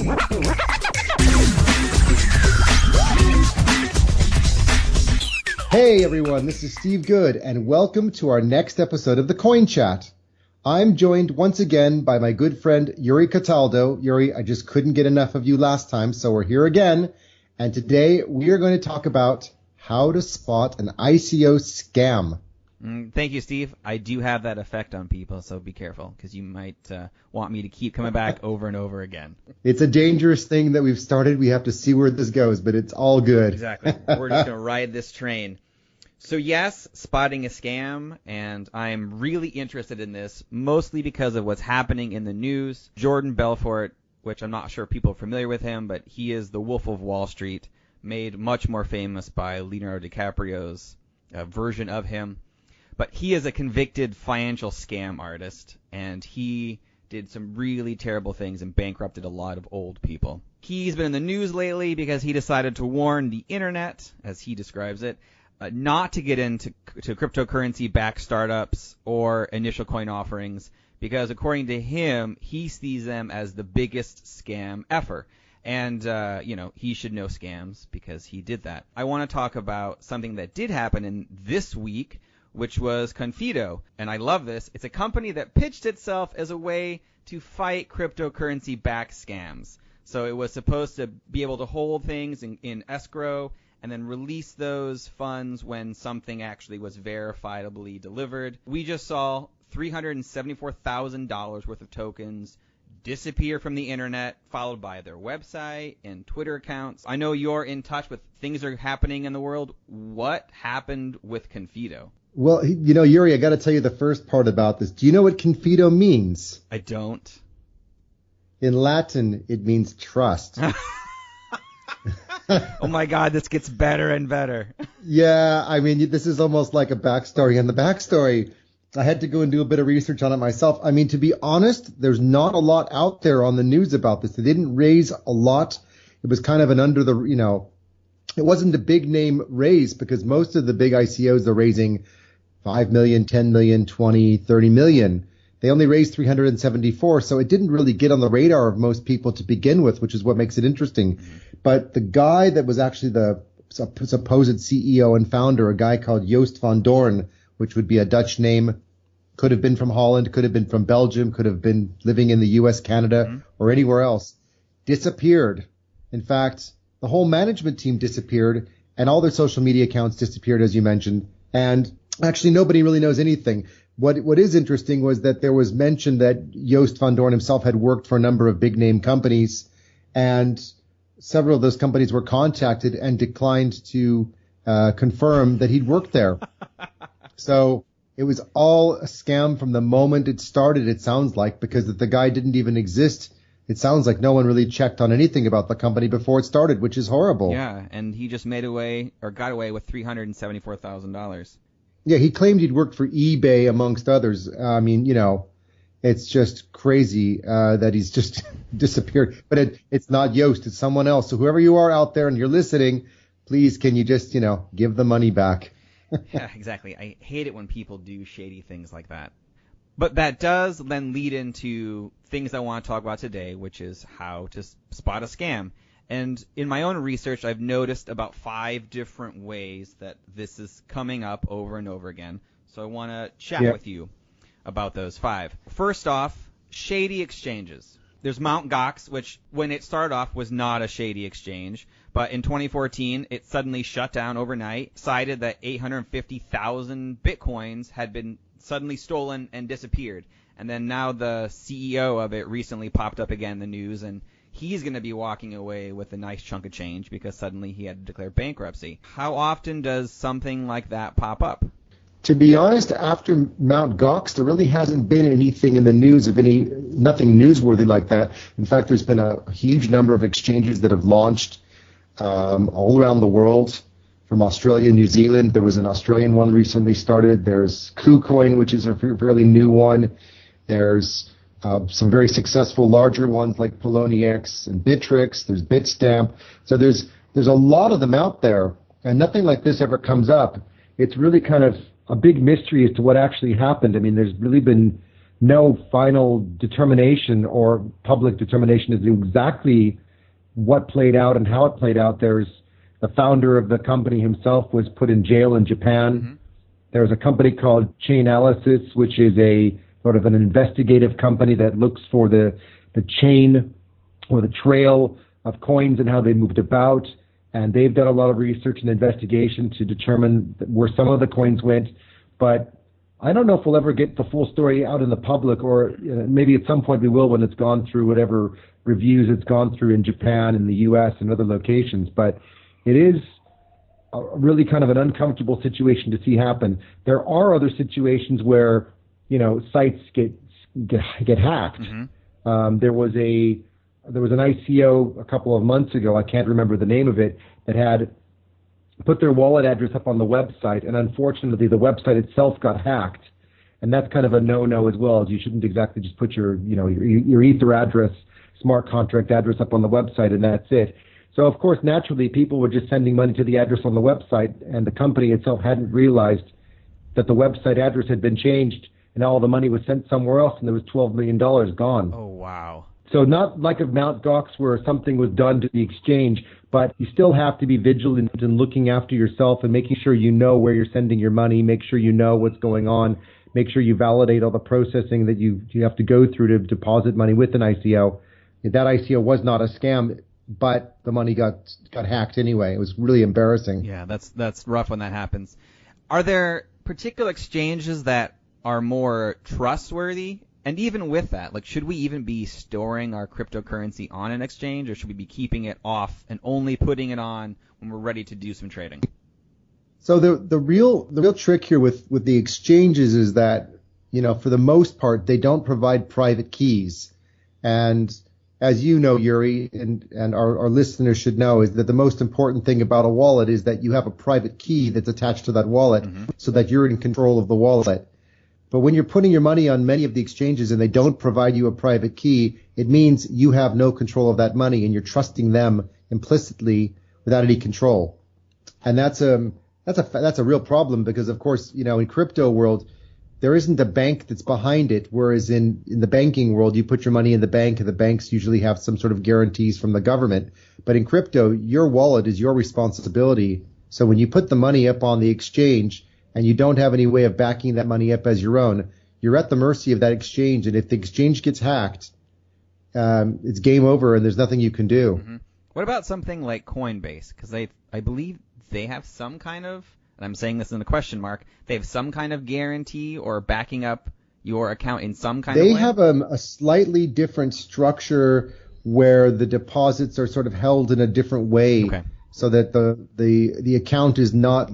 Hey everyone, this is Steve Good, and welcome to our next episode of the Coin Chat. I'm joined once again by my good friend Yuri Cataldo. Yuri, I just couldn't get enough of you last time, so we're here again. And today we are going to talk about how to spot an ICO scam. Thank you, Steve. I do have that effect on people, so be careful, because you might want me to keep coming back over and over again. It's a dangerous thing that we've started. We have to see where this goes, but it's all good. Exactly. We're just going to ride this train. So yes, spotting a scam, and I'm really interested in this, mostly because of what's happening in the news. Jordan Belfort, which I'm not sure people are familiar with him, but he is the Wolf of Wall Street, made much more famous by Leonardo DiCaprio's version of him. But he is a convicted financial scam artist, and he did some really terrible things and bankrupted a lot of old people. He's been in the news lately because he decided to warn the internet, as he describes it, not to get into cryptocurrency-backed startups or initial coin offerings, because according to him, he sees them as the biggest scam ever. And, he should know scams because he did that. I want to talk about something that did happen in this week, which was Confido. And I love this. It's a company that pitched itself as a way to fight cryptocurrency-backed scams. So it was supposed to be able to hold things in escrow and then release those funds when something actually was verifiably delivered. We just saw $374,000 worth of tokens disappear from the internet, followed by their website and Twitter accounts. I know you're in touch with things that are happening in the world. What happened with Confido? Well, Yuri, I got to tell you the first part about this. Do you know what Confido means? I don't. In Latin, it means trust. Oh my God, this gets better and better. Yeah, I mean, this is almost like a backstory. And the backstory, I had to go and do a bit of research on it myself. I mean, to be honest, there's not a lot out there on the news about this. They didn't raise a lot. It was kind of an under the, it wasn't a big name raise because most of the big ICOs are raising 5 million, 10 million, 20, 30 million. They only raised 374, so it didn't really get on the radar of most people to begin with, which is what makes it interesting. Mm-hmm. But the guy that was actually the supposed CEO and founder, a guy called Joost van Doorn, which would be a Dutch name, could have been from Holland, could have been from Belgium, could have been living in the US, Canada, or anywhere else, disappeared. In fact, the whole management team disappeared, and all their social media accounts disappeared, as you mentioned. And actually, nobody really knows anything. What is interesting was that there was mention that Joost van Doorn himself had worked for a number of big name companies, and several of those companies were contacted and declined to confirm that he'd worked there. So it was all a scam from the moment it started, it sounds like, because if the guy didn't even exist, it sounds like no one really checked on anything about the company before it started, which is horrible. Yeah, and he just got away with $374,000. Yeah, he claimed he'd worked for eBay, amongst others. I mean, it's just crazy that he's just disappeared. But it's not Joost, it's someone else. So whoever you are out there and you're listening, please can you just, give the money back? Yeah, exactly. I hate it when people do shady things like that. But that does then lead into things I want to talk about today, which is how to spot a scam. And in my own research, I've noticed about 5 different ways that this is coming up over and over again. So I want to chat with you about those 5. First off, shady exchanges. There's Mt. Gox, which when it started off was not a shady exchange. But in 2014, it suddenly shut down overnight, cited that 850,000 Bitcoins had been suddenly stolen and disappeared. And then now the CEO of it recently popped up again in the news, and he's going to be walking away with a nice chunk of change because suddenly he had to declare bankruptcy. How often does something like that pop up? To be honest, after Mt. Gox, there really hasn't been anything in the news nothing newsworthy like that. In fact, there's been a huge number of exchanges that have launched all around the world, from Australia, New Zealand. There was an Australian one recently started. There's KuCoin, which is a fairly new one. There's some very successful larger ones like Poloniex and Bittrex. There's Bitstamp. So there's a lot of them out there, and nothing like this ever comes up. It's really kind of a big mystery as to what actually happened. I mean, there's really been no final determination or public determination as to exactly what played out and how it played out. There's the founder of the company himself was put in jail in Japan. Mm-hmm. There's a company called Chainalysis, which is a sort of an investigative company that looks for the chain or the trail of coins and how they moved about. And they've done a lot of research and investigation to determine where some of the coins went. But I don't know if we'll ever get the full story out in the public, or maybe at some point we will when it's gone through whatever reviews it's gone through in Japan and the U.S. and other locations. But it is really kind of an uncomfortable situation to see happen. There are other situations where, sites get hacked. Mm-hmm. There was an ICO a couple of months ago, I can't remember the name of it, that had put their wallet address up on the website, and unfortunately the website itself got hacked. And that's kind of a no-no as well, as you shouldn't exactly just put your Ether address, smart contract address up on the website and that's it. So of course, naturally, people were just sending money to the address on the website, and the company itself hadn't realized that the website address had been changed, and all the money was sent somewhere else, and there was $12 million gone. Oh, wow. So not like of Mt. Gox where something was done to the exchange, but you still have to be vigilant and looking after yourself and making sure you know where you're sending your money, make sure you know what's going on, make sure you validate all the processing that you have to go through to deposit money with an ICO. That ICO was not a scam, but the money got hacked anyway. It was really embarrassing. Yeah, that's rough when that happens. Are there particular exchanges that are more trustworthy? And even with that, should we even be storing our cryptocurrency on an exchange, or should we be keeping it off and only putting it on when we're ready to do some trading? So the real trick here with the exchanges is that, for the most part, they don't provide private keys. And as you know, Yuri, and our listeners should know, is that the most important thing about a wallet is that you have a private key that's attached to that wallet, mm-hmm. so that you're in control of the wallet. But when you're putting your money on many of the exchanges and they don't provide you a private key, it means you have no control of that money and you're trusting them implicitly without any control. And that's a real problem because, of course, in crypto world, there isn't a bank that's behind it, whereas in the banking world, you put your money in the bank and the banks usually have some sort of guarantees from the government. But in crypto, your wallet is your responsibility. So when you put the money up on the exchange, and you don't have any way of backing that money up as your own, you're at the mercy of that exchange. And if the exchange gets hacked, it's game over and there's nothing you can do. Mm-hmm. What about something like Coinbase? Because I believe they have some kind of, and I'm saying this in a question mark, they have some kind of guarantee or backing up your account in some kind of way? They have a slightly different structure where the deposits are sort of held in a different way, okay, so that the account is not...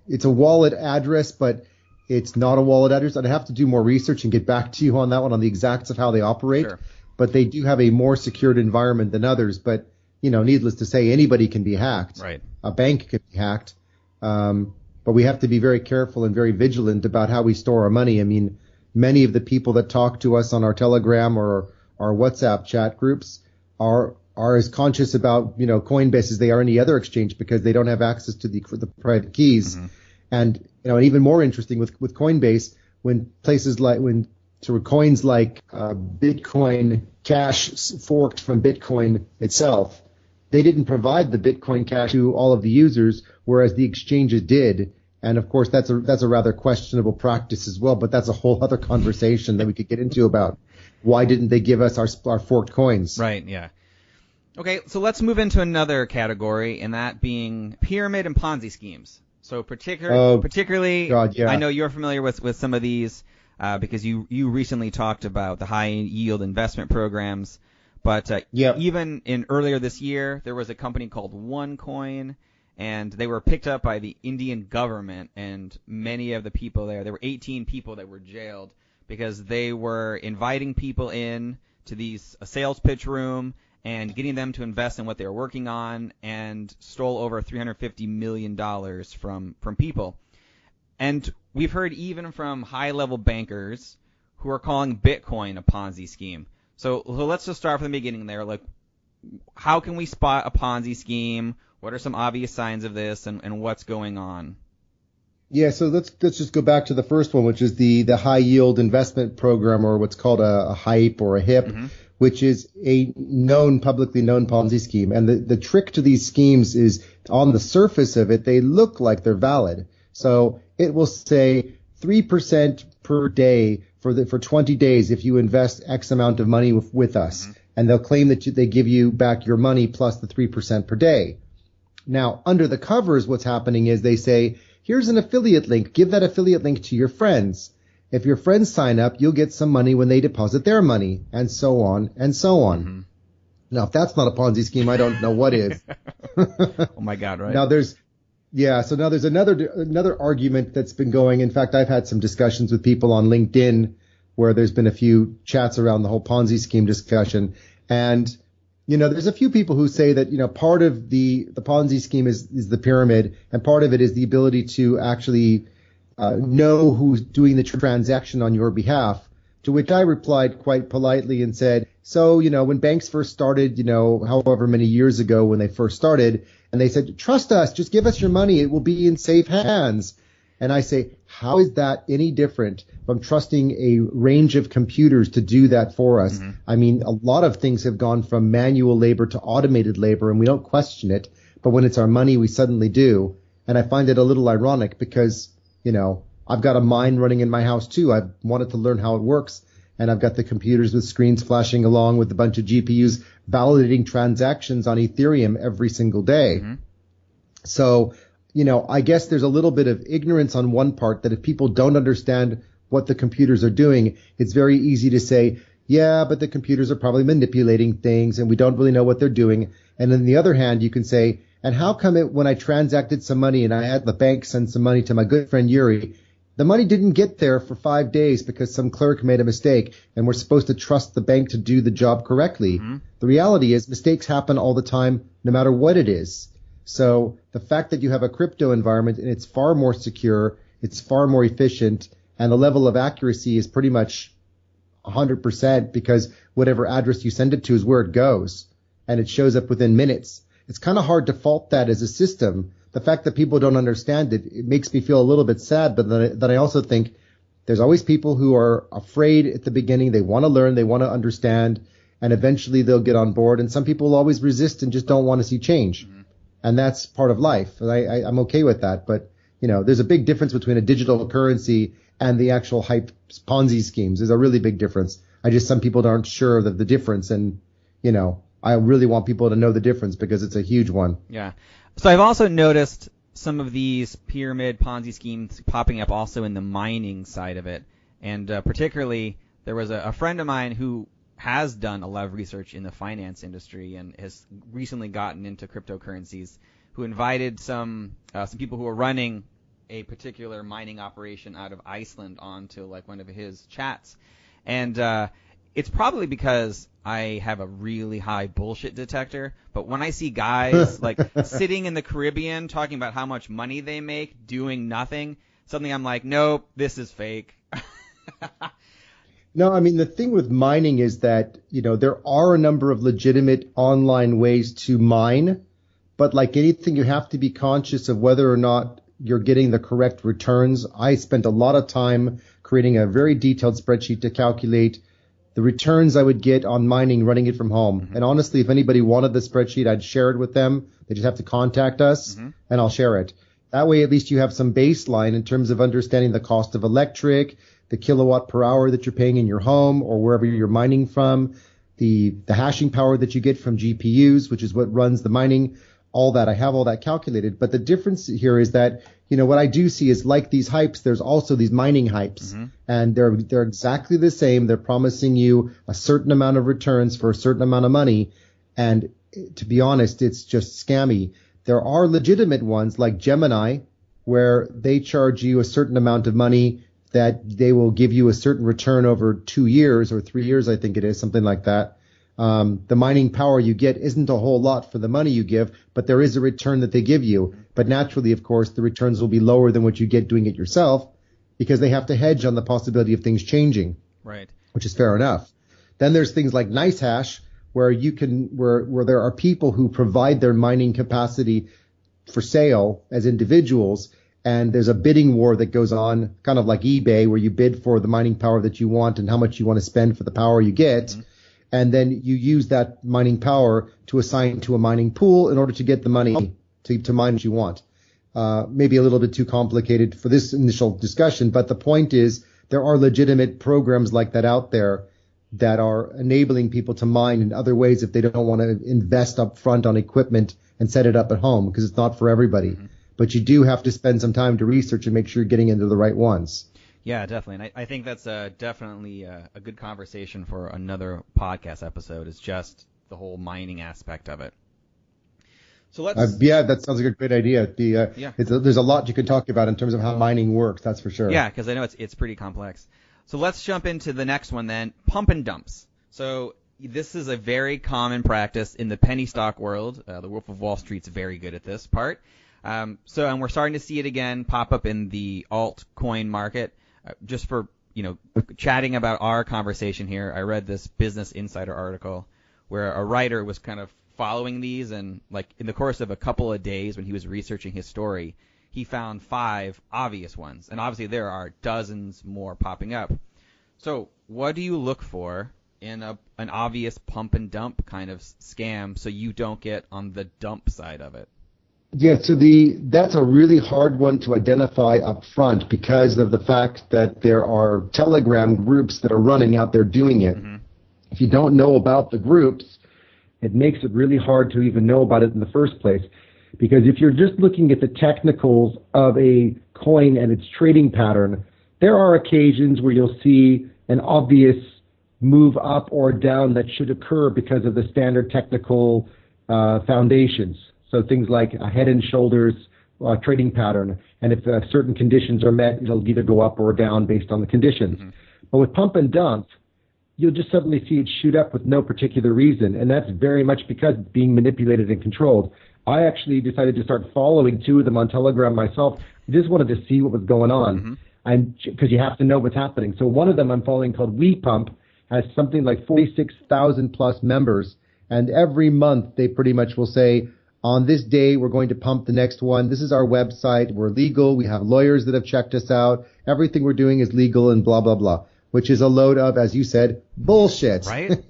It's a wallet address, but it's not a wallet address. I'd have to do more research and get back to you on that one, on the exacts of how they operate. Sure. But they do have a more secured environment than others. But, needless to say, anybody can be hacked. Right. A bank can be hacked. But we have to be very careful and very vigilant about how we store our money. I mean, many of the people that talk to us on our Telegram or our WhatsApp chat groups are as conscious about, Coinbase as they are any other exchange because they don't have access to the private keys. Mm-hmm. And, and even more interesting with Coinbase, when coins like Bitcoin Cash forked from Bitcoin itself, they didn't provide the Bitcoin Cash to all of the users, whereas the exchanges did. And of course, that's a rather questionable practice as well, but that's a whole other conversation that we could get into about why didn't they give us our forked coins. Right, yeah. Okay, so let's move into another category, and that being pyramid and Ponzi schemes. So particularly, God, yeah. I know you're familiar with some of these because you recently talked about the high yield investment programs. But even in earlier this year, there was a company called OneCoin, and they were picked up by the Indian government. And many of the people there were 18 people that were jailed because they were inviting people in to a sales pitch room and getting them to invest in what they were working on, and stole over $350 million from people. And we've heard even from high-level bankers who are calling Bitcoin a Ponzi scheme. So let's just start from the beginning there. How can we spot a Ponzi scheme? What are some obvious signs of this, and what's going on? Yeah, so let's just go back to the first one, which is the high yield investment program, or what's called a HYIP or a HIP, which is a publicly known Ponzi scheme. And the trick to these schemes is, on the surface of it, they look like they're valid. So it will say 3% per day for 20 days if you invest X amount of money with us. And they'll claim that they give you back your money plus the 3% per day. Now, under the covers, what's happening is they say, here's an affiliate link. Give that affiliate link to your friends. If your friends sign up, you'll get some money when they deposit their money, and so on and so on. Now, if that's not a Ponzi scheme, I don't know what is. Oh my God, right? Now there's another argument that's been going. In fact, I've had some discussions with people on LinkedIn where there's been a few chats around the whole Ponzi scheme discussion. And, there's a few people who say that, part of the Ponzi scheme is the pyramid, and part of it is the ability to actually know who's doing the transaction on your behalf. To which I replied quite politely and said, so, when banks first started, however many years ago when they first started, and they said, trust us, just give us your money, it will be in safe hands. And I say, how is that any different from trusting a range of computers to do that for us? I mean, a lot of things have gone from manual labor to automated labor, and we don't question it. But when it's our money, we suddenly do. And I find it a little ironic because, I've got a mine running in my house too. I've wanted to learn how it works. And I've got the computers with screens flashing along with a bunch of GPUs validating transactions on Ethereum every single day. So, I guess there's a little bit of ignorance on one part, that if people don't understand what the computers are doing, it's very easy to say, yeah, but the computers are probably manipulating things and we don't really know what they're doing. And on the other hand, you can say, and how come it when I transacted some money and I had the bank send some money to my good friend Yuri, the money didn't get there for 5 days because some clerk made a mistake and we're supposed to trust the bank to do the job correctly. The reality is mistakes happen all the time, no matter what it is. So the fact that you have a crypto environment and it's far more secure, it's far more efficient, and the level of accuracy is pretty much 100% because whatever address you send it to is where it goes, and it shows up within minutes. It's kind of hard to fault that as a system. The fact that people don't understand it, it makes me feel a little bit sad, but then I also think there's always people who are afraid at the beginning. They want to learn, they want to understand, and eventually they'll get on board. And some people will always resist and just don't want to see change. And that's part of life. I'm okay with that. But, there's a big difference between a digital currency and the actual hype Ponzi schemes. There's a really big difference. Some people aren't sure of the difference. And, I really want people to know the difference because it's a huge one. Yeah. So I've also noticed some of these pyramid Ponzi schemes popping up also in the mining side of it. And particularly, there was a friend of mine who has done a lot of research in the finance industry and has recently gotten into cryptocurrencies, who invited some people who are running a particular mining operation out of Iceland onto one of his chats. And it's probably because I have a really high bullshit detector, but when I see guys sitting in the Caribbean talking about how much money they make doing nothing, suddenly I'm like, nope, this is fake. No, I mean, the thing with mining is that, there are a number of legitimate online ways to mine, but like anything, you have to be conscious of whether or not you're getting the correct returns. I spent a lot of time creating a very detailed spreadsheet to calculate the returns I would get on mining running it from home. And honestly, if anybody wanted the spreadsheet, I'd share it with them. They just have to contact us and I'll share it. That way, at least you have some baseline in terms of understanding the cost of electric, the kilowatt per hour that you're paying in your home or wherever you're mining from, the hashing power that you get from GPUs, which is what runs the mining, all that. I have all that calculated. But the difference here is that, what I do see is like these hypes, there's also these mining hypes. And they're exactly the same. They're promising you a certain amount of returns for a certain amount of money. And to be honest, it's just scammy. There are legitimate ones like Gemini, where they charge you a certain amount of money that they will give you a certain return over 2 years or 3 years, I think it is, something like that. The mining power you get isn't a whole lot for the money you give, but there is a return that they give you. But naturally, of course, the returns will be lower than what you get doing it yourself because they have to hedge on the possibility of things changing. Right. Which is fair enough. Then there's things like NiceHash, where where there are people who provide their mining capacity for sale as individuals, and there's a bidding war that goes on, kind of like eBay, where you bid for the mining power that you want and how much you want to spend for the power you get. Mm-hmm. And then you use that mining power to assign to a mining pool in order to get the money to mine what you want. Maybe a little bit too complicated for this initial discussion, but the point is there are legitimate programs like that out there that are enabling people to mine in other ways if they don't want to invest up front on equipment and set it up at home, because it's not for everybody. Mm-hmm. But you do have to spend some time to research and make sure you're getting into the right ones. Yeah, definitely. And I think that's definitely a good conversation for another podcast episode, is just the whole mining aspect of it. So let's. Yeah, that sounds like a great idea. There's a lot you can talk about in terms of how mining works, that's for sure. Yeah, because I know it's pretty complex. So let's jump into the next one then, pump and dumps. So this is a very common practice in the penny stock world. The Wolf of Wall Street's very good at this part. And we're starting to see it again pop up in the altcoin market. Just for, chatting about our conversation here, I read this Business Insider article where a writer was kind of following these, and like in the course of a couple of days when he was researching his story, he found 5 obvious ones. And obviously there are dozens more popping up. So what do you look for in an obvious pump and dump kind of scam so you don't get on the dump side of it? Yeah, so that's a really hard one to identify up front because of the fact that there are Telegram groups that are running out there doing it. Mm-hmm. If you don't know about the groups, it makes it really hard to even know about it in the first place. Because if you're just looking at the technicals of a coin and its trading pattern, there are occasions where you'll see an obvious move up or down that should occur because of the standard technical foundations. So things like a head and shoulders trading pattern, and if certain conditions are met, it'll either go up or down based on the conditions. Mm-hmm. But with pump and dump, you'll just suddenly see it shoot up with no particular reason, and that's very much because it's being manipulated and controlled. I actually decided to start following 2 of them on Telegram myself. I just wanted to see what was going on, mm-hmm. and because you have to know what's happening. So one of them I'm following, called WePump, has something like 46,000 plus members, and every month they pretty much will say, on this day, we're going to pump the next one. This is our website. We're legal. We have lawyers that have checked us out. Everything we're doing is legal and blah, blah, blah, which is a load of, as you said, bullshit. Right.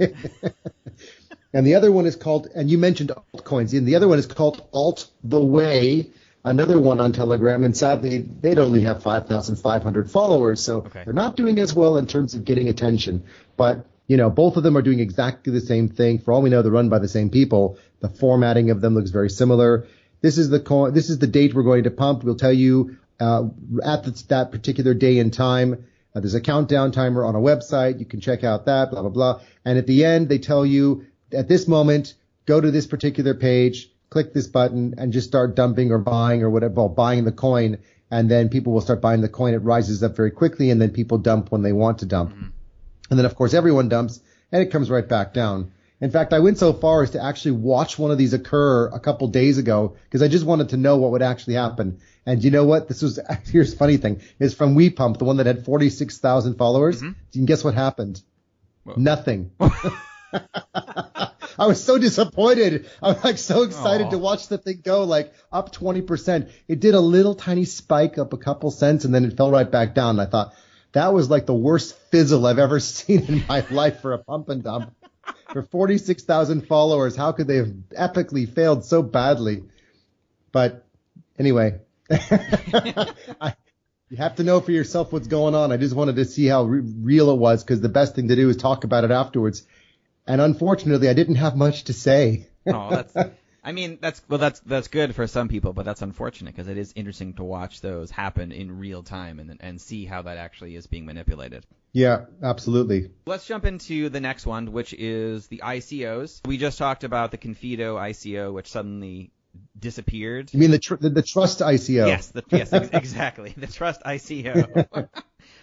And the other one is called, and you mentioned altcoins, and the other one is called Alt the Way, another one on Telegram. And sadly, they'd only have 5,500 followers. So They're not doing as well in terms of getting attention. But both of them are doing exactly the same thing. For all we know, they're run by the same people. The formatting of them looks very similar. This is the date we're going to pump. We'll tell you at that particular day and time. There's a countdown timer on a website. You can check out that, blah, blah, blah. And at the end, they tell you, at this moment, go to this particular page, click this button, and just start dumping or buying or whatever, buying the coin. And then people will start buying the coin. It rises up very quickly, and then people dump when they want to dump. Mm-hmm. And then, of course, everyone dumps, and it comes right back down. In fact, I went so far as to actually watch one of these occur a couple days ago because I just wanted to know what would actually happen. And you know what? Here's the funny thing. It's from WePump, the one that had 46,000 followers. Mm-hmm. You can guess what happened? Whoa. Nothing. I was so disappointed. I was like so excited to watch the thing go like up 20%. It did a little tiny spike up a couple cents, and then it fell right back down. I thought, that was like the worst fizzle I've ever seen in my life for a pump and dump. For 46,000 followers, how could they have epically failed so badly? But anyway, you have to know for yourself what's going on. I just wanted to see how real it was, because the best thing to do is talk about it afterwards. And unfortunately, I didn't have much to say. That's good for some people, but that's unfortunate because it is interesting to watch those happen in real time and see how that actually is being manipulated. Yeah, absolutely. Let's jump into the next one, which is the ICOs. We just talked about the Confido ICO, which suddenly disappeared. You mean the trust ICO? Yes, exactly. The trust ICO,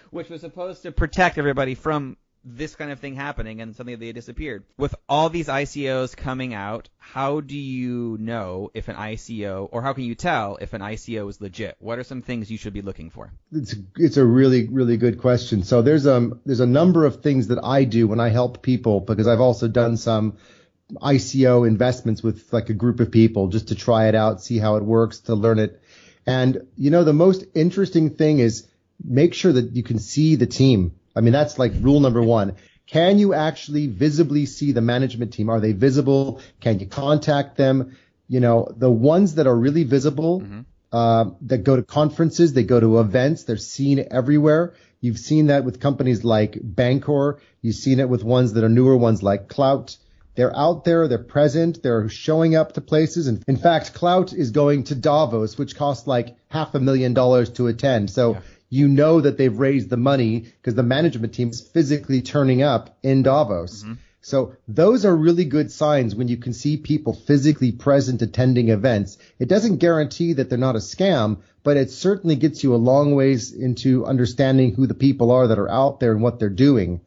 which was supposed to protect everybody from this kind of thing happening, and suddenly they disappeared. With all these ICOs coming out, how do you know if an ICO, or how can you tell if an ICO is legit? What are some things you should be looking for? It's a really, really good question. So there's a number of things that I do when I help people, because I've also done some ICO investments with like a group of people just to try it out, see how it works, to learn it. And, the most interesting thing is make sure that you can see the team. I mean, that's like rule number one. Can you actually visibly see the management team? Are they visible? Can you contact them? The ones that are really visible, that go to conferences, they go to events, they're seen everywhere. You've seen that with companies like Bancor. You've seen it with ones that are newer ones like Clout. They're out there, they're present, they're showing up to places. And in fact, Clout is going to Davos, which costs like $500,000 to attend. So you know that they've raised the money because the management team is physically turning up in Davos. So those are really good signs when you can see people physically present attending events. It doesn't guarantee that they're not a scam, but it certainly gets you a long ways into understanding who the people are that are out there and what they're doing.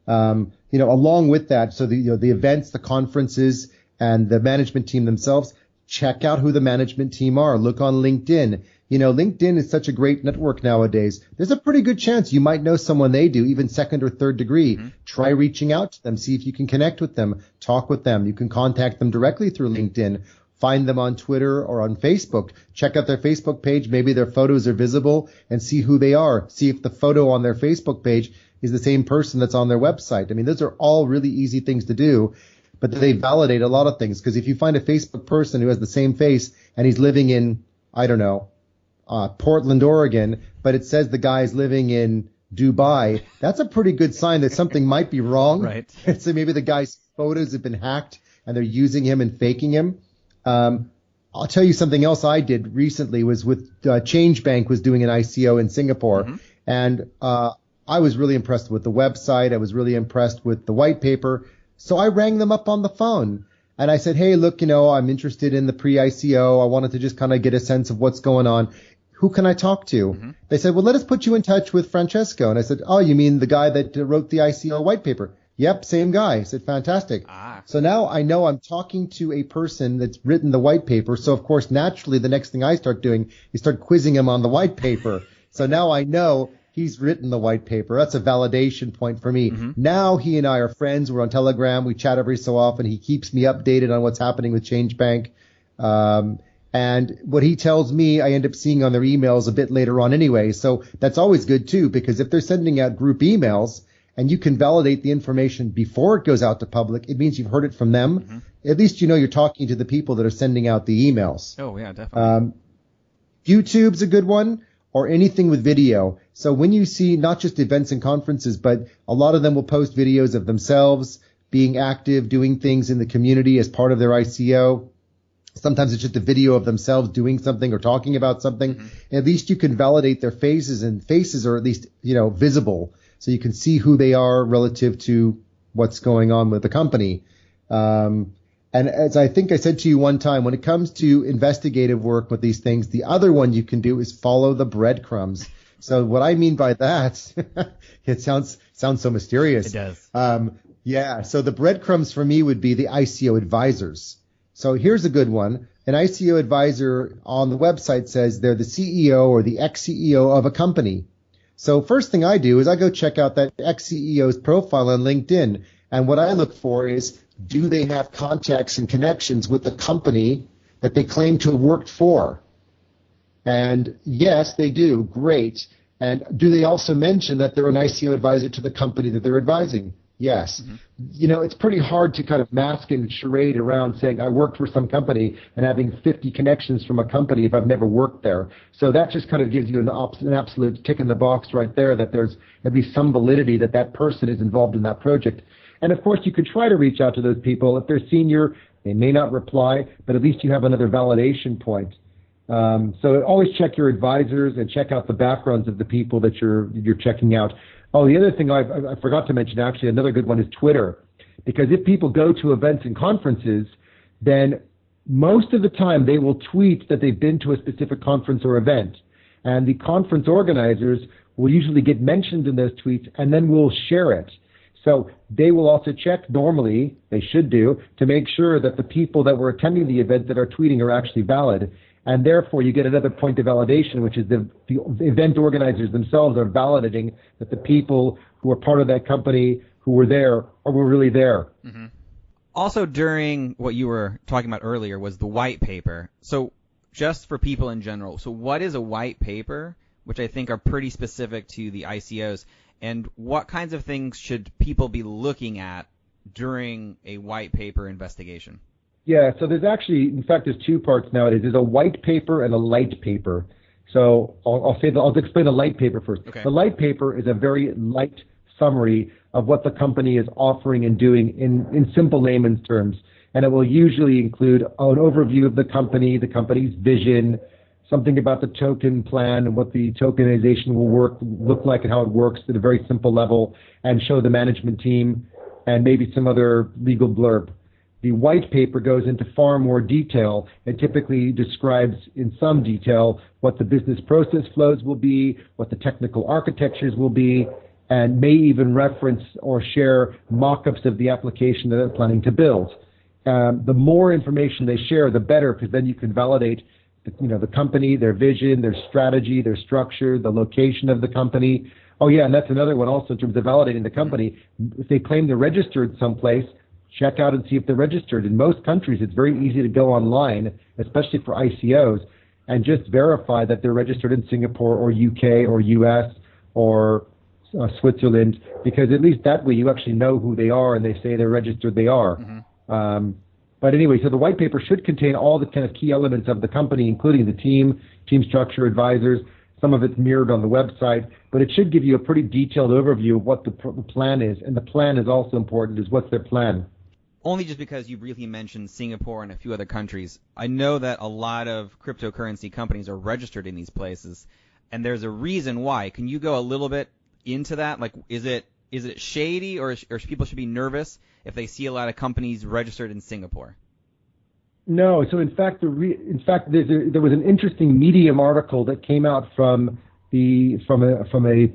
Along with that, so the events, the conferences, and the management team themselves, check out who the management team are. Look on LinkedIn. LinkedIn is such a great network nowadays. There's a pretty good chance you might know someone they do, even second or third degree. Try reaching out to them, see if you can connect with them, talk with them. You can contact them directly through LinkedIn. Find them on Twitter or on Facebook. Check out their Facebook page. Maybe their photos are visible and see who they are. See if the photo on their Facebook page is the same person that's on their website. I mean, those are all really easy things to do, but they validate a lot of things. Because if you find a Facebook person who has the same face and he's living in, I don't know, Portland, Oregon, but it says the guy's living in Dubai, that's a pretty good sign that something might be wrong. Right. So maybe the guy's photos have been hacked and they're using him and faking him. I'll tell you something else I did recently was with Change Bank was doing an ICO in Singapore. And I was really impressed with the website. I was really impressed with the white paper. So I rang them up on the phone and I said, hey, look, I'm interested in the pre-ICO. I wanted to just kind of get a sense of what's going on. Who can I talk to? They said, well, let us put you in touch with Francesco. And I said, oh, you mean the guy that wrote the ICO white paper? Yep, same guy. I said, fantastic. So now I know I'm talking to a person that's written the white paper. So, of course, naturally, the next thing I start doing is start quizzing him on the white paper. So now I know he's written the white paper. That's a validation point for me. Now he and I are friends. We're on Telegram. We chat every so often. He keeps me updated on what's happening with Change Bank. And what he tells me, I end up seeing on their emails a bit later on anyway. So that's always good, too, because if they're sending out group emails and you can validate the information before it goes out to public, it means you've heard it from them. At least you're talking to the people that are sending out the emails. Oh, yeah, definitely. YouTube's a good one, or anything with video. So when you see not just events and conferences, but a lot of them will post videos of themselves being active, doing things in the community as part of their ICO. Sometimes it's just a video of themselves doing something or talking about something. At least you can validate their faces, and faces are at least, visible. So you can see who they are relative to what's going on with the company. And as I think I said to you one time, when it comes to investigative work with these things, the other one you can do is follow the breadcrumbs. So what I mean by that, it sounds so mysterious. It does. So the breadcrumbs for me would be the ICO advisors. So here's a good one. An ICO advisor on the website says they're the CEO or the ex-CEO of a company. So first thing I do is I go check out that ex-CEO's profile on LinkedIn. And what I look for is, do they have contacts and connections with the company that they claim to have worked for? And yes, they do. Great. And do they also mention that they're an ICO advisor to the company that they're advising? Yes. It's pretty hard to kind of mask and charade around saying I worked for some company and having 50 connections from a company if I've never worked there. So that just kind of gives you an absolute tick in the box right there that there's at least some validity that that person is involved in that project. And of course, you could try to reach out to those people. If they're senior, they may not reply, but at least you have another validation point. So always check your advisors and check out the backgrounds of the people that you're checking out. Oh, the other thing I forgot to mention, actually, another good one is Twitter. Because if people go to events and conferences, then most of the time they will tweet that they've been to a specific conference or event. And the conference organizers will usually get mentioned in those tweets and then will share it. So they will also check, normally, they should do, to make sure that the people that were attending the event that are tweeting are actually valid. And therefore, you get another point of validation, which is the event organizers themselves are validating that the people who are part of that company who were there were really there. Also, during what you were talking about earlier was the white paper. So just for people in general, so what is a white paper, which I think are pretty specific to the ICOs, and what kinds of things should people be looking at during a white paper investigation? Yeah, so there's actually, in fact, there's two parts nowadays. There's a white paper and a light paper. So I'll explain the light paper first. Okay. The light paper is a very light summary of what the company is offering and doing in simple layman's terms. And it will usually include an overview of the company's vision, something about the token plan and what the tokenization will look like and how it works at a very simple level, and show the management team and maybe some other legal blurb. The white paper goes into far more detail. It typically describes in some detail what the business process flows will be, what the technical architectures will be, and may even reference or share mock-ups of the application that they're planning to build. The more information they share, the better, because then you can validate the company, their vision, their strategy, their structure, the location of the company. Oh yeah, and that's another one also in terms of validating the company. If they claim they're registered someplace, check out and see if they're registered. In most countries, it's very easy to go online, especially for ICOs, and just verify that they're registered in Singapore or UK or US or Switzerland, because at least that way you actually know who they are, and they say they're registered, they are. Mm-hmm. But anyway, so the white paper should contain all the kind of key elements of the company, including the team structure, advisors. Some of it's mirrored on the website, but it should give you a pretty detailed overview of what the plan is. And the plan is also important, is what's their plan. Only just because you briefly mentioned Singapore and a few other countries. I know that a lot of cryptocurrency companies are registered in these places, and there's a reason why. Can you go a little bit into that? Like, is it shady, or people should be nervous if they see a lot of companies registered in Singapore? No. So in fact, there was an interesting Medium article that came out from a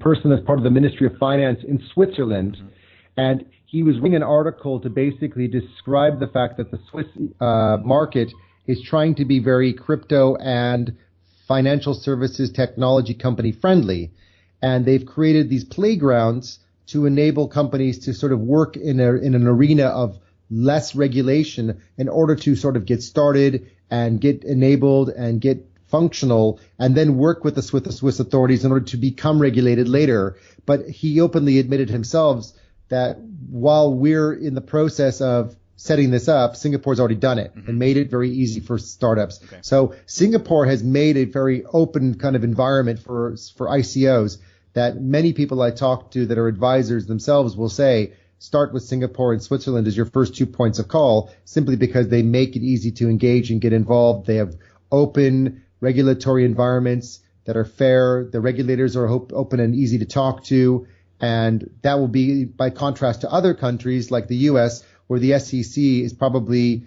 person that's part of the Ministry of Finance in Switzerland, mm-hmm. and he was reading an article to basically describe the fact that the Swiss market is trying to be very crypto and financial services technology company friendly. And they've created these playgrounds to enable companies to sort of work in an arena of less regulation in order to sort of get started and get enabled and get functional, and then work with the Swiss authorities in order to become regulated later. But he openly admitted himself that while we're in the process of setting this up, Singapore's already done it, mm-hmm. and made it very easy for startups. Okay. So Singapore has made a very open kind of environment for ICOs that many people I talk to that are advisors themselves will say, start with Singapore and Switzerland as your first 2 points of call, simply because they make it easy to engage and get involved. They have open regulatory environments that are fair. The regulators are open and easy to talk to. And that will be by contrast to other countries like the U.S., where the SEC is probably,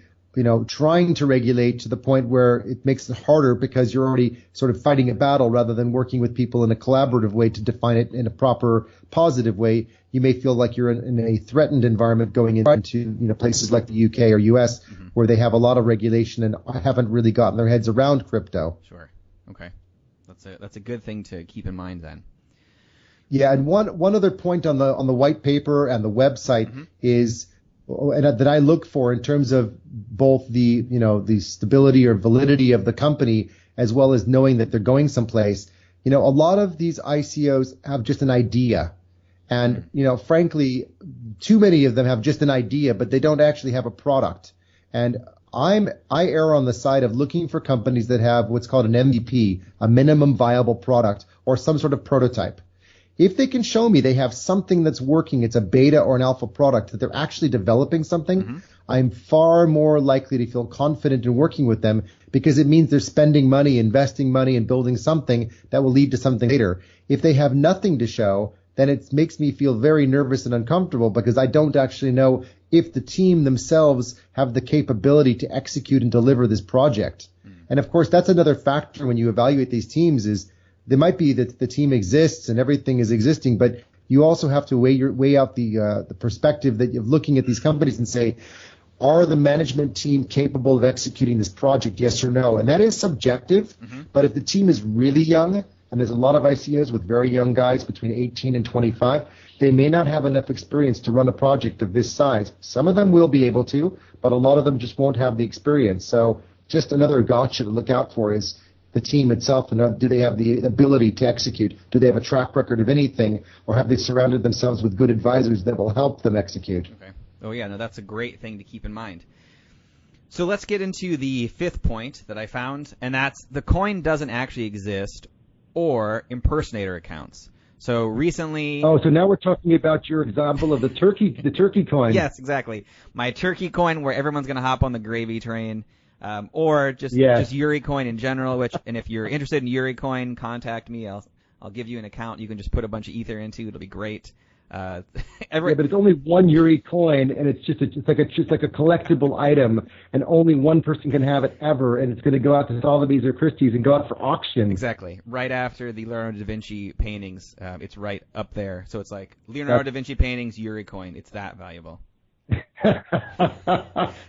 trying to regulate to the point where it makes it harder because you're already sort of fighting a battle rather than working with people in a collaborative way to define it in a proper positive way. You may feel like you're in a threatened environment going into places like the UK or US, mm-hmm. where they have a lot of regulation and haven't really gotten their heads around crypto. Sure. Okay. That's a good thing to keep in mind then. Yeah, and one other point on the white paper and the website, mm-hmm. is, and that I look for in terms of both the stability or validity of the company, as well as knowing that they're going someplace. A lot of these ICOs have just an idea, and frankly, too many of them have just an idea, but they don't actually have a product. And I err on the side of looking for companies that have what's called an MVP, a minimum viable product, or some sort of prototype. If they can show me they have something that's working, it's a beta or an alpha product, that they're actually developing something, mm-hmm. I'm far more likely to feel confident in working with them, because it means they're spending money, investing money, and building something that will lead to something later. If they have nothing to show, then it makes me feel very nervous and uncomfortable, because I don't actually know if the team themselves have the capability to execute and deliver this project. Mm-hmm. And of course, that's another factor when you evaluate these teams is, there might be that the team exists and everything is existing, but you also have to weigh out the perspective that you're looking at these companies and say, are the management team capable of executing this project, yes or no? And that is subjective, mm-hmm. but if the team is really young, and there's a lot of ICOs with very young guys between 18 and 25, they may not have enough experience to run a project of this size. Some of them will be able to, but a lot of them just won't have the experience. So just another gotcha to look out for is the team itself, and do they have the ability to execute? Do they have a track record of anything, or have they surrounded themselves with good advisors that will help them execute? Okay. Oh, yeah, no, that's a great thing to keep in mind. So let's get into the fifth point that I found, and that's the coin doesn't actually exist, or impersonator accounts. So recently... Oh, so now we're talking about your example of the turkey coin. Yes, exactly. My turkey coin where everyone's going to hop on the gravy train. Or just Yuri coin in general, and if you're interested in Yuri coin, contact me. I'll give you an account. You can just put a bunch of ether into. It'll be great. Yeah, but it's only one Yuri coin, and it's just like a collectible item, and only one person can have it ever, and it's going to go out to Sotheby's or Christie's and go out for auction. Exactly. Right after the Leonardo da Vinci paintings, it's right up there. So it's like Leonardo da Vinci paintings, Yuri coin. It's that valuable.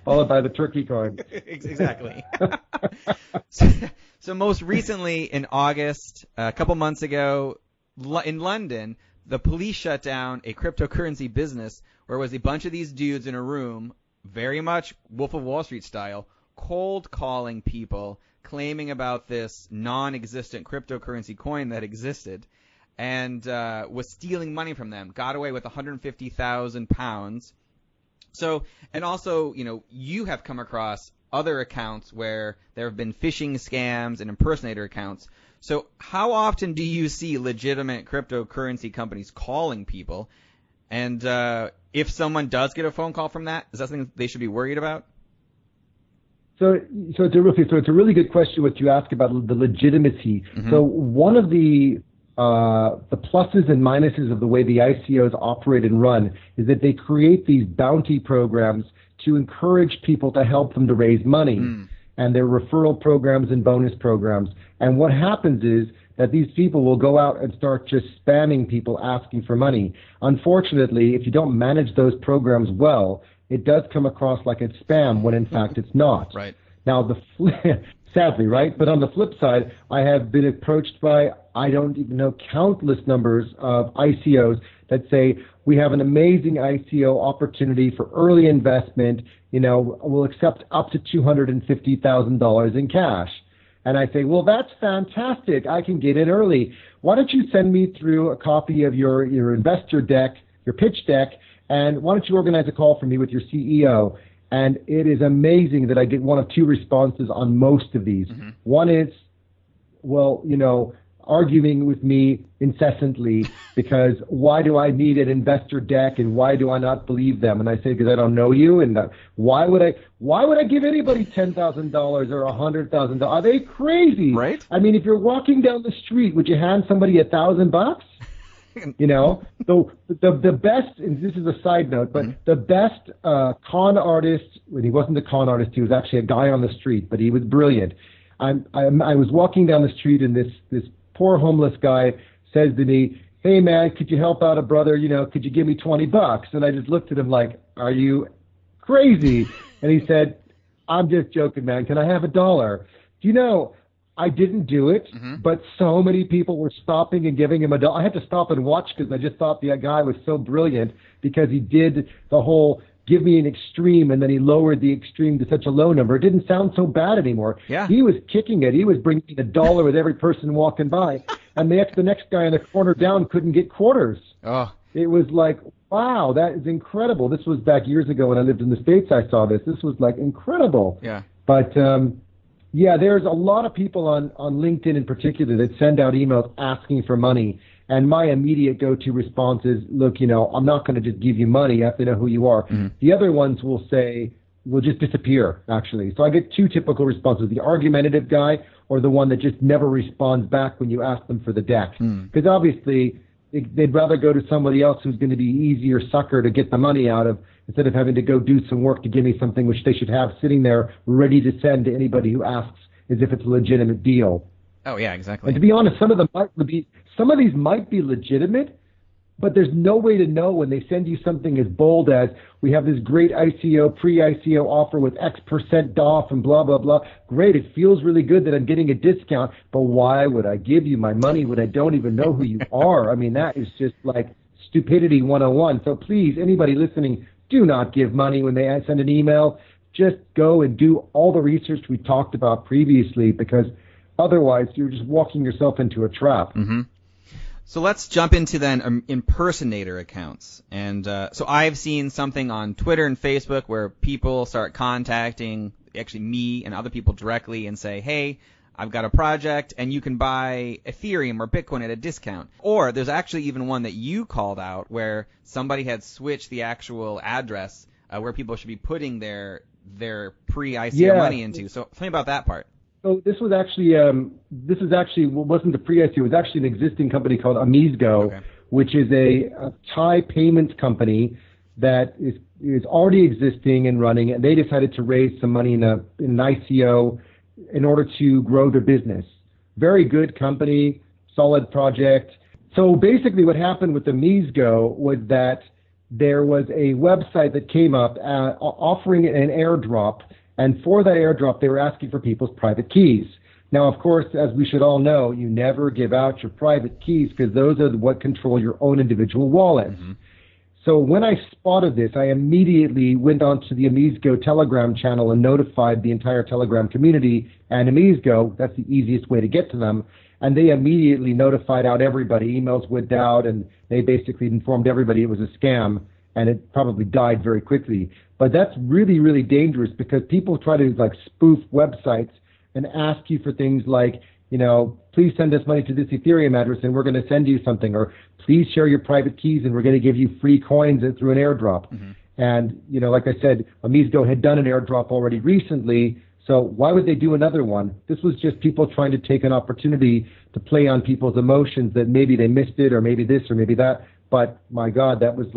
Followed by the turkey coin. Exactly. So most recently in August, a couple months ago, in London, the police shut down a cryptocurrency business where it was a bunch of these dudes in a room, very much Wolf of Wall Street style, cold calling people, claiming about this non-existent cryptocurrency coin that existed, and was stealing money from them. Got away with £150,000. So, and also, you have come across other accounts where there have been phishing scams and impersonator accounts. So how often do you see legitimate cryptocurrency companies calling people? And if someone does get a phone call from that, is that something they should be worried about? So it's a really good question what you ask about the legitimacy. Mm-hmm. So one of the pluses and minuses of the way the ICOs operate and run is that they create these bounty programs to encourage people to help them to raise money. And their referral programs and bonus programs. And what happens is that these people will go out and start just spamming people asking for money. Unfortunately, if you don't manage those programs well, it does come across like it's spam when in fact it's not. Right. Now, sadly, right? But on the flip side, I have been approached by, I don't even know, countless numbers of ICOs that say, we have an amazing ICO opportunity for early investment. We'll accept up to $250,000 in cash. And I say, well, that's fantastic. I can get in early. Why don't you send me through a copy of your investor deck, your pitch deck, and why don't you organize a call for me with your CEO? And it is amazing that I get one of two responses on most of these. Mm-hmm. One is, well, arguing with me incessantly because why do I need an investor deck and why do I not believe them? And I say, because I don't know you. And why would I give anybody $10,000 or $100,000? Are they crazy? Right. I mean, if you're walking down the street, would you hand somebody $1,000? The best, and this is a side note, but the best con artist, when he wasn't a con artist, he was actually a guy on the street, but he was brilliant. I was walking down the street and this poor homeless guy says to me, hey man, could you help out a brother? Could you give me $20? And I just looked at him like, are you crazy? And he said, I'm just joking, man. Can I have $1? I didn't do it, but so many people were stopping and giving him $1. I had to stop and watch because I just thought the guy was so brilliant because he did the whole give me an extreme and then he lowered the extreme to such a low number. It didn't sound so bad anymore. Yeah. He was kicking it. He was bringing $1 with every person walking by. And the next guy in the corner down couldn't get quarters. Oh. It was like, wow, that is incredible. This was back years ago when I lived in the States. I saw this. This was like incredible. Yeah. But, yeah, there's a lot of people on LinkedIn in particular that send out emails asking for money. And my immediate go-to response is, look, I'm not going to just give you money. You have to know who you are. Mm-hmm. The other ones will just disappear, actually. So I get two typical responses, the argumentative guy or the one that just never responds back when you ask them for the deck. Because obviously they'd rather go to somebody else who's going to be easier sucker to get the money out of instead of having to go do some work to give me something which they should have sitting there ready to send to anybody who asks as if it's a legitimate deal. Oh, yeah, exactly. And to be honest, some of these might be legitimate, but there's no way to know when they send you something as bold as we have this great ICO, pre-ICO offer with X% off and blah, blah, blah. Great, it feels really good that I'm getting a discount, but why would I give you my money when I don't even know who you are? I mean, that is just like stupidity 101. So please, anybody listening, do not give money when they send an email. just go and do all the research we talked about previously, because otherwise you're just walking yourself into a trap. Mm-hmm. So let's jump into then impersonator accounts. And so I've seen something on Twitter and Facebook where people start contacting actually me and other people directly and say, hey, I've got a project and you can buy Ethereum or Bitcoin at a discount. Or there's actually even one that you called out where somebody had switched the actual address where people should be putting their pre-ICO money into. So tell me about that part. So this was actually wasn't a pre-ICO. It was actually an existing company called Amizgo, which is a Thai payments company that is already existing and running, and they decided to raise some money in an ICO in order to grow their business. Very good company, solid project. So basically what happened with Amizgo was that there was a website that came up offering an airdrop, and for that airdrop they were asking for people's private keys. Now, of course, as we should all know, you never give out your private keys because those are what control your own individual wallet. Mm-hmm. So when I spotted this, I immediately went onto the Amizgo Telegram channel and notified the entire Telegram community and Amizgo. That's the easiest way to get to them. And they immediately notified out everybody. Emails went out, and they basically informed everybody it was a scam, and it probably died very quickly. But that's really, really dangerous because people try to spoof websites and ask you for things like, please send us money to this Ethereum address and we're going to send you something, or please share your private keys and we're going to give you free coins through an airdrop. Mm-hmm. And, like I said, Amizgo had done an airdrop already recently, so why would they do another one? This was just people trying to take an opportunity to play on people's emotions that maybe they missed it or maybe this or maybe that. But my God, that was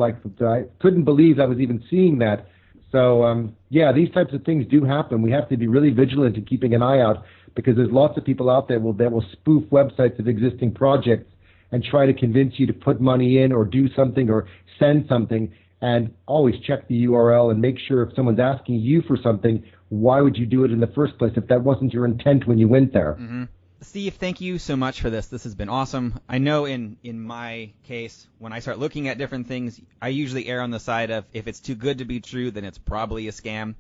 I couldn't believe I was even seeing that. So, these types of things do happen. We have to be really vigilant in keeping an eye out, because there's lots of people out there that will spoof websites of existing projects and try to convince you to put money in or do something or send something. And always check the URL and make sure if someone's asking you for something, why would you do it in the first place if that wasn't your intent when you went there? Mm-hmm. Steve, thank you so much for this. This has been awesome. I know in my case, when I start looking at different things, I usually err on the side of if it's too good to be true, then it's probably a scam.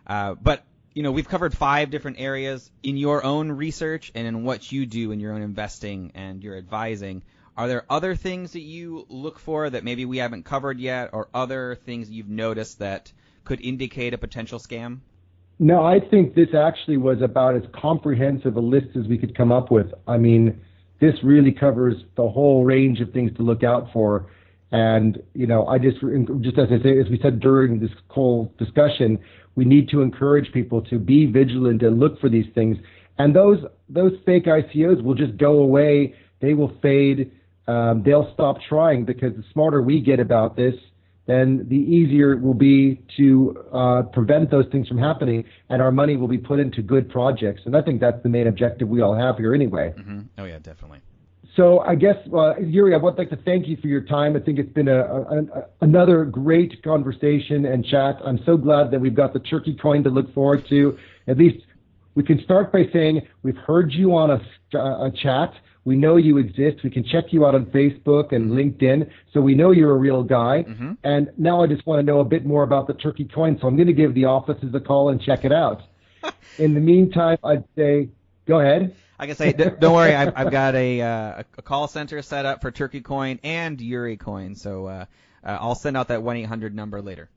But we've covered 5 different areas in your own research and in what you do in your own investing and your advising. Are there other things that you look for that maybe we haven't covered yet, or other things you've noticed that could indicate a potential scam? No, I think this actually was about as comprehensive a list as we could come up with. I mean, this really covers the whole range of things to look out for. And, I just as I say, as we said during this whole discussion, we need to encourage people to be vigilant and look for these things. And those fake ICOs will just go away. They will fade. They'll stop trying, because the smarter we get about this, then the easier it will be to prevent those things from happening, and our money will be put into good projects. And I think that's the main objective we all have here anyway. Mm-hmm. Oh, yeah, definitely. So I guess, Yuri, I would like to thank you for your time. I think it's been another great conversation and chat. I'm so glad that we've got the turkey coin to look forward to. At least we can start by saying we've heard you on a chat. We know you exist. We can check you out on Facebook and LinkedIn, so we know you're a real guy. Mm-hmm. And now I just want to know a bit more about the turkey coin, so I'm going to give the offices a call and check it out. In the meantime, I'd say, go ahead. I can say, don't worry, I've got a call center set up for Turkey Coin and Yuri Coin, so I'll send out that 1-800 number later.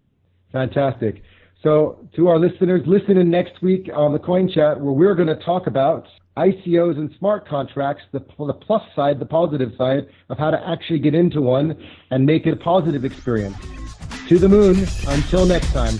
Fantastic. So to our listeners, listen in next week on the Coin Chat, where we're going to talk about ICOs and smart contracts, the plus side, the positive side of how to actually get into one and make it a positive experience. To the moon. Until next time.